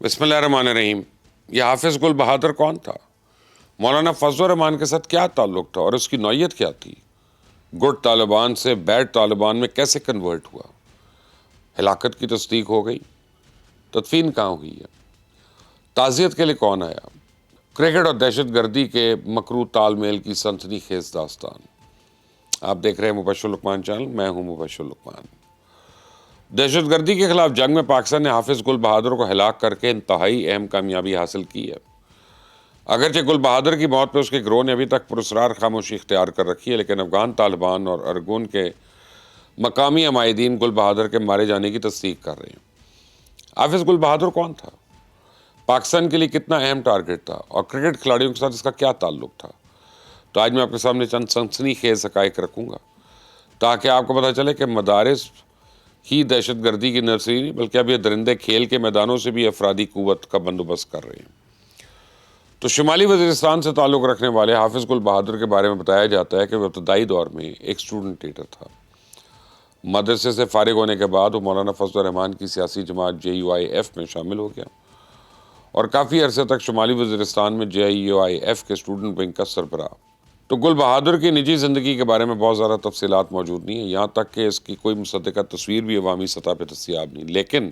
بسم اللہ الرحمن الرحیم۔ یہ حافظ گل بہادر کون تھا؟ مولانا فضل الرحمان کے ساتھ کیا تعلق تھا اور اس کی نوعیت کیا تھی؟ گڈ طالبان سے بیڈ طالبان میں کیسے کنورٹ ہوا؟ ہلاکت کی تصدیق ہو گئی؟ تدفین کہاں ہوئی ہے؟ تعزیت کے لیے کون آیا؟ کرکٹ اور دہشت گردی کے مکروہ تال میل کی سنسنی خیز داستان۔ آپ دیکھ رہے ہیں مبشر لقمان چینل، میں ہوں مبشر لقمان۔ دہشت گردی کے خلاف جنگ میں پاکستان نے حافظ گل بہادر کو ہلاک کر کے انتہائی اہم کامیابی حاصل کی ہے۔ اگرچہ گل بہادر کی موت پہ اس کے گروہ نے ابھی تک پراسرار خاموشی اختیار کر رکھی ہے، لیکن افغان طالبان اور ارگون کے مقامی عمائدین گل بہادر کے مارے جانے کی تصدیق کر رہے ہیں۔ حافظ گل بہادر کون تھا؟ پاکستان کے لیے کتنا اہم ٹارگٹ تھا اور کرکٹ کھلاڑیوں کے ساتھ اس کا کیا تعلق تھا؟ تو آج میں آپ کے سامنے چند سنسنی خیز حقائق رکھوں گا تاکہ آپ کو پتہ چلے کہ مدارس ہی دہشت گردی کی نرسری نہیں بلکہ اب یہ درندے کھیل کے میدانوں سے بھی افرادی قوت کا بندوبست کر رہے ہیں۔ تو شمالی وزیرستان سے تعلق رکھنے والے حافظ گل بہادر کے بارے میں بتایا جاتا ہے کہ وہ ابتدائی دور میں ایک اسٹوڈنٹ لیڈر تھا۔ مدرسے سے فارغ ہونے کے بعد وہ مولانا فضل الرحمان کی سیاسی جماعت JUIF میں شامل ہو گیا اور کافی عرصے تک شمالی وزیرستان میں JUIF کے اسٹوڈنٹ ونگ کا سربراہ۔ تو گل بہادر کی نجی زندگی کے بارے میں بہت زیادہ تفصیلات موجود نہیں ہیں، یہاں تک کہ اس کی کوئی مصدقہ تصویر بھی عوامی سطح پہ دستیاب نہیں، لیکن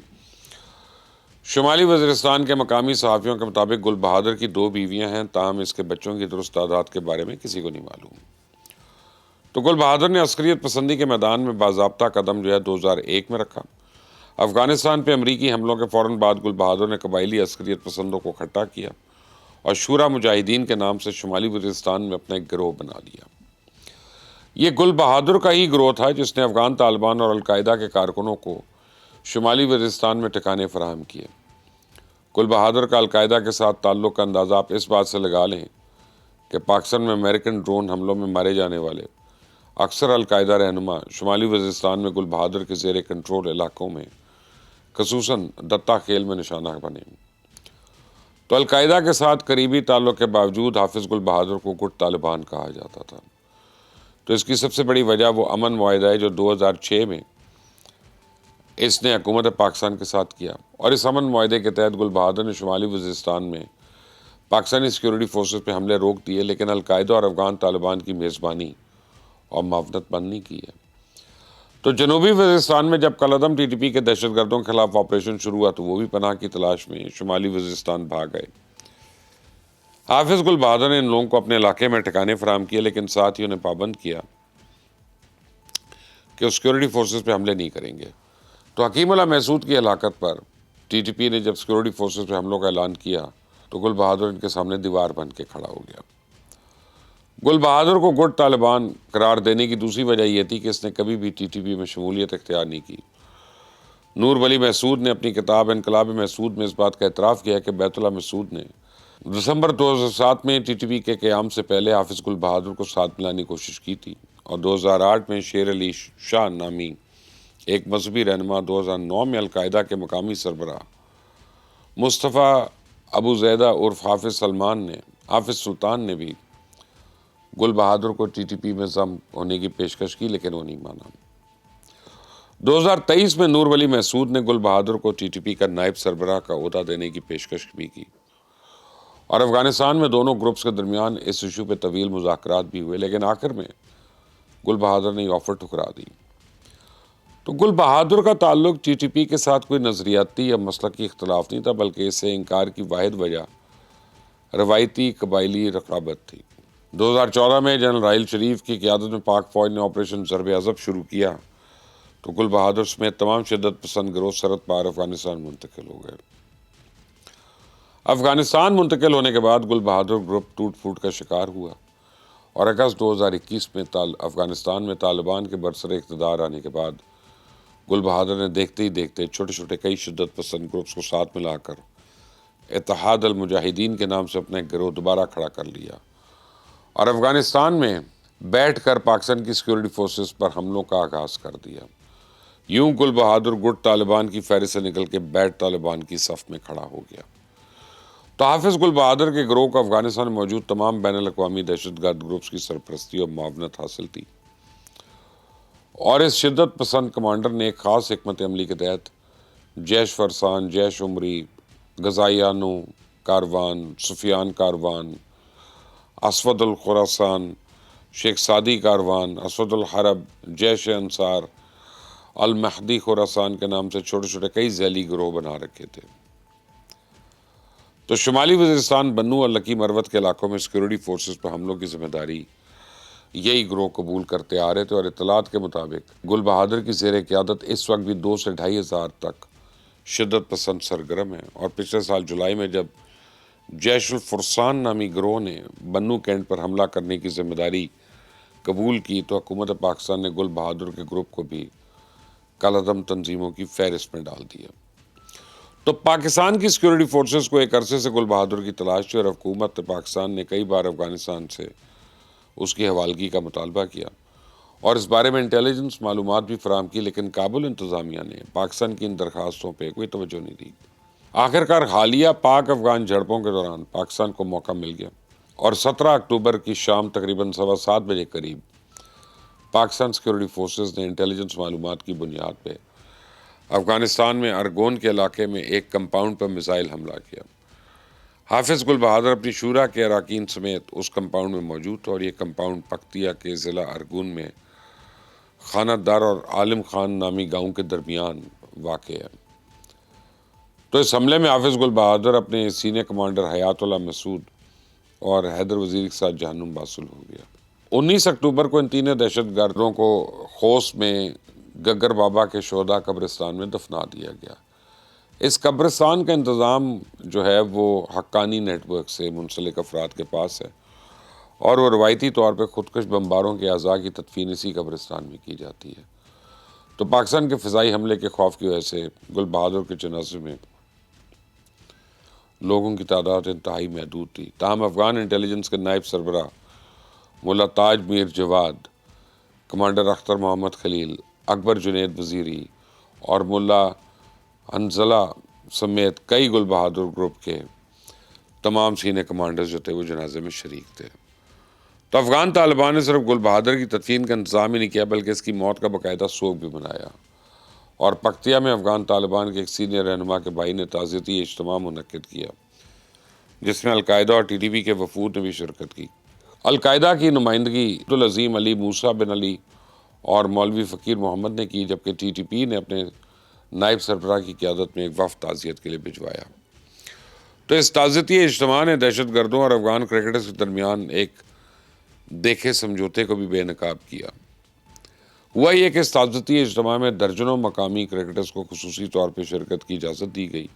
شمالی وزیرستان کے مقامی صحافیوں کے مطابق گل بہادر کی 2 بیویاں ہیں، تاہم اس کے بچوں کی درست تعداد کے بارے میں کسی کو نہیں معلوم۔ تو گل بہادر نے عسکریت پسندی کے میدان میں باضابطہ قدم 2001 میں رکھا۔ افغانستان پہ امریکی حملوں کے فوراً بعد گل بہادر نے قبائلی عسکریت پسندوں کو اکٹھا کیا اور شورا مجاہدین کے نام سے شمالی وزیرستان میں اپنا ایک گروہ بنا لیا۔ یہ گل بہادر کا ہی گروہ تھا جس نے افغان طالبان اور القاعدہ کے کارکنوں کو شمالی وزیرستان میں ٹھکانے فراہم کیے۔ گل بہادر کا القاعدہ کے ساتھ تعلق کا اندازہ آپ اس بات سے لگا لیں کہ پاکستان میں امریکن ڈرون حملوں میں مارے جانے والے اکثر القاعدہ رہنما شمالی وزیرستان میں گل بہادر کے زیر کنٹرول علاقوں میں خصوصاً دتا خیل میں نشانہ بنے۔ تو القاعدہ کے ساتھ قریبی تعلق کے باوجود حافظ گل بہادر کو گڈ طالبان کہا جاتا تھا۔ تو اس کی سب سے بڑی وجہ وہ امن معاہدہ ہے جو 2006 میں اس نے حکومت پاکستان کے ساتھ کیا، اور اس امن معاہدے کے تحت گل بہادر نے شمالی وزیرستان میں پاکستانی سیکیورٹی فورسز پہ حملے روک دیے، لیکن القاعدہ اور افغان طالبان کی میزبانی اور معاونت بند نہیں کی ہے۔ تو جنوبی وزیرستان میں جب کالعدم TTP کے دہشت گردوں کے خلاف آپریشن شروع ہوا تو وہ بھی پناہ کی تلاش میں شمالی وزیرستان بھاگ گئے۔ حافظ گل بہادر نے ان لوگوں کو اپنے علاقے میں ٹھکانے فراہم کیے، لیکن ساتھ ہی انہیں پابند کیا کہ وہ سیکیورٹی فورسز پہ حملے نہیں کریں گے۔ تو حکیم اللہ محسود کی ہلاکت پر TTP نے جب سیکیورٹی فورسز پہ حملوں کا اعلان کیا تو گل بہادر ان کے سامنے دیوار بن کے کھڑا ہو گیا۔ گل بہادر کو گڈ طالبان قرار دینے کی دوسری وجہ یہ تھی کہ اس نے کبھی بھی TTP میں شمولیت اختیار نہیں کی۔ نور ولی محسود نے اپنی کتاب انقلاب محسود میں اس بات کا اعتراف کیا کہ بیت اللہ محسود نے دسمبر 2007 میں TTP کے قیام سے پہلے حافظ گل بہادر کو ساتھ ملانے کی کوشش کی تھی، اور 2008 میں شیر علی شاہ نامی ایک مذہبی رہنما، 2009 میں القاعدہ کے مقامی سربراہ مصطفیٰ ابو زیدہ عرف حافظ سلطان نے بھی گل بہادر کو TTP میں ضم ہونے کی پیشکش کی، لیکن وہ نہیں مانا۔ 2023 میں نور ولی محسود نے گل بہادر کو TTP کا نائب سربراہ کا عہدہ دینے کی پیشکش بھی کی، اور افغانستان میں دونوں گروپس کے درمیان اس ایشو پہ طویل مذاکرات بھی ہوئے، لیکن آخر میں گل بہادر نے یہ آفر ٹھکرا دی۔ تو گل بہادر کا تعلق TTP کے ساتھ کوئی نظریاتی یا مسلکی اختلاف نہیں تھا، بلکہ اسے انکار کی واحد وجہ روایتی قبائلی رقابت تھی۔ 2014 میں جنرل راحیل شریف کی قیادت میں پاک فوج نے آپریشن ضرب عضب شروع کیا تو گل بہادر سمیت تمام شدت پسند گروہ سرحد پار افغانستان منتقل ہو گئے۔ افغانستان منتقل ہونے کے بعد گل بہادر گروپ ٹوٹ پھوٹ کا شکار ہوا، اور اگست 2021 میں افغانستان میں طالبان کے برسر اقتدار آنے کے بعد گل بہادر نے دیکھتے ہی دیکھتے چھوٹے چھوٹے کئی شدت پسند گروپس کو ساتھ ملا کر اتحاد المجاہدین کے نام سے اپنا ایک گروہ دوبارہ کھڑا کر لیا، اور افغانستان میں بیٹھ کر پاکستان کی سیکیورٹی فورسز پر حملوں کا آغاز کر دیا۔ یوں گل بہادر گڈ طالبان کی فہرست سے نکل کے بیڈ طالبان کی صف میں کھڑا ہو گیا۔ تو حافظ گل بہادر کے گروہ کو افغانستان میں موجود تمام بین الاقوامی دہشت گرد گروپس کی سرپرستی اور معاونت حاصل تھی، اور اس شدت پسند کمانڈر نے ایک خاص حکمت عملی کے تحت جیش فرسان، جیش عمری، غزایانو کاروان، سفیان کاروان، اسود الخراسان، شیخ سعدی کاروان، اسود الحرب، جیش انصار، المہدی خراسان کے نام سے چھوٹے چھوٹے کئی ذیلی گروہ بنا رکھے تھے۔ تو شمالی وزیرستان، بنو اور لکی مروت کے علاقوں میں سیکورٹی فورسز پر حملوں کی ذمہ داری یہی گروہ قبول کرتے آ رہے تھے، اور اطلاعات کے مطابق گل بہادر کی زیر قیادت اس وقت بھی 2 سے 2,500 تک شدت پسند سرگرم ہیں۔ اور پچھلے سال جولائی میں جب جیش الفرسان نامی گروہ نے بنو کینٹ پر حملہ کرنے کی ذمہ داری قبول کی تو حکومت پاکستان نے گل بہادر کے گروپ کو بھی کالعدم تنظیموں کی فہرست میں ڈال دیا۔ تو پاکستان کی سیکورٹی فورسز کو ایک عرصے سے گل بہادر کی تلاش تھی، اور حکومت پاکستان نے کئی بار افغانستان سے اس کی حوالگی کا مطالبہ کیا اور اس بارے میں انٹیلیجنس معلومات بھی فراہم کی، لیکن کابل انتظامیہ نے پاکستان کی ان درخواستوں پہ کوئی توجہ نہیں دی۔ آخرکار حالیہ پاک افغان جھڑپوں کے دوران پاکستان کو موقع مل گیا، اور 17 اکتوبر کی شام تقریباً 7:15 بجے قریب پاکستان سیکورٹی فورسز نے انٹیلیجنس معلومات کی بنیاد پہ افغانستان میں ارگون کے علاقے میں ایک کمپاؤنڈ پر میزائل حملہ کیا۔ حافظ گل بہادر اپنی شورا کے اراکین سمیت اس کمپاؤنڈ میں موجود تھا، اور یہ کمپاؤنڈ پکتیا کے ضلع ارگون میں خانہ دار اور عالم خان نامی گاؤں کے درمیان واقع ہے۔ تو اس حملے میں حافظ گل بہادر اپنے سینئر کمانڈر حیات اللہ مسعود اور حیدر وزیر کے ساتھ جہنم واصل ہو گیا۔ 19 اکتوبر کو ان تینوں دہشت گردوں کو خوست میں گگر بابا کے شہداء قبرستان میں دفنا دیا گیا۔ اس قبرستان کا انتظام جو ہے وہ حقانی نیٹ ورک سے منسلک افراد کے پاس ہے، اور وہ روایتی طور پہ خودکش بمباروں کے اعضاء کی تدفین اسی قبرستان میں کی جاتی ہے۔ تو پاکستان کے فضائی حملے کے خوف کی وجہ سے گل بہادر کے جنازے میں لوگوں کی تعداد انتہائی محدود تھی، تاہم افغان انٹیلیجنس کے نائب سربراہ ملا تاج میر جواد، کمانڈر اختر محمد خلیل، اکبر جنید وزیری اور ملا حنظلہ سمیت کئی گل بہادر گروپ کے تمام سینئر کمانڈرز جو تھے وہ جنازے میں شریک تھے۔ تو افغان طالبان نے صرف گل بہادر کی تدفین کا انتظام ہی نہیں کیا، بلکہ اس کی موت کا باقاعدہ سوگ بھی منایا، اور پکتیا میں افغان طالبان کے ایک سینئر رہنما کے بھائی نے تعزیتی اجتماع منعقد کیا، جس میں القاعدہ اور TTP کے وفود نے بھی شرکت کی۔ القاعدہ کی نمائندگی عبدالعظیم علی موسیٰ بن علی اور مولوی فقیر محمد نے کی، جبکہ TTP نے اپنے نائب سربراہ کی قیادت میں ایک وفد تعزیت کے لیے بھجوایا۔ تو اس تعزیتی اجتماع نے دہشت گردوں اور افغان کرکٹرز کے درمیان ایک دیکھے سمجھوتے کو بھی بے نقاب کیا۔ ہوا یہ کہ اس تعزیتی اجتماع میں درجنوں مقامی کرکٹرز کو خصوصی طور پہ شرکت کی اجازت دی گئی،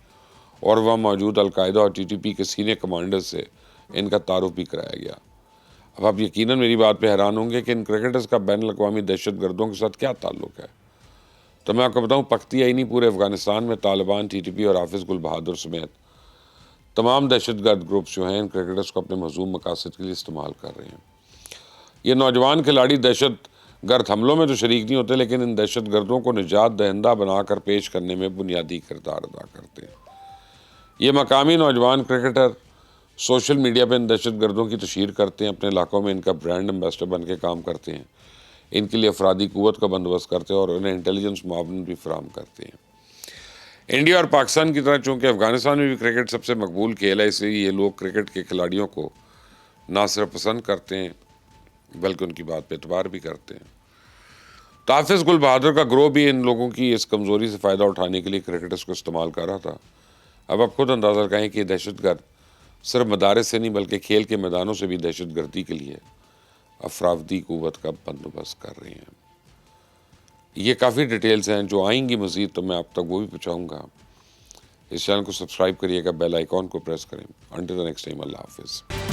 اور وہاں موجود القاعدہ اور TTP کے سینئر کمانڈر سے ان کا تعارف بھی کرایا گیا۔ اب آپ یقیناً میری بات پہ حیران ہوں گے کہ ان کرکٹرز کا بین الاقوامی دہشت گردوں کے ساتھ کیا تعلق ہے۔ تو میں آپ کو بتاؤں، پکتیا ہی نہیں پورے افغانستان میں طالبان، TTP اور حافظ گل بہادر سمیت تمام دہشت گرد گروپس جو ہیں ان کرکٹرز کو اپنے مذموم مقاصد کے لیے استعمال کر رہے ہیں۔ یہ نوجوان کھلاڑی دہشت گرد حملوں میں تو شریک نہیں ہوتے، لیکن ان دہشت گردوں کو نجات دہندہ بنا کر پیش کرنے میں بنیادی کردار ادا کرتے ہیں۔ یہ مقامی نوجوان کرکٹر سوشل میڈیا پہ ان دہشت گردوں کی تشہیر کرتے ہیں، اپنے علاقوں میں ان کا برانڈ ایمبیسڈر بن کے کام کرتے ہیں، ان کے لیے افرادی قوت کا بندوبست کرتے ہیں اور انہیں انٹیلیجنس معاونت بھی فراہم کرتے ہیں۔ انڈیا اور پاکستان کی طرح چونکہ افغانستان میں بھی کرکٹ سب سے مقبول کھیل ہے، اس لیے یہ لوگ کرکٹ کے کھلاڑیوں کو نہ صرف پسند کرتے ہیں بلکہ ان کی بات پہ اعتبار بھی کرتے ہیں۔ تو حافظ گل بہادر کا گروہ بھی ان لوگوں کی اس کمزوری سے فائدہ اٹھانے کے لیے کرکٹرز کو استعمال کر رہا تھا۔ اب آپ خود اندازہ کریں کہ یہ دہشت گرد صرف مدارس سے نہیں بلکہ کھیل کے میدانوں سے بھی دہشت گردی کے لیے افرادی قوت کا بندوبست کر رہے ہیں۔ یہ کافی ڈیٹیلز ہیں جو آئیں گی مزید، تو میں آپ تک وہ بھی پہنچاؤں گا۔ اس چینل کو سبسکرائب کریے گا، بیل آئیکن کو پریس کریں۔ انٹل دی نیکسٹ ٹائم، اللہ حافظ۔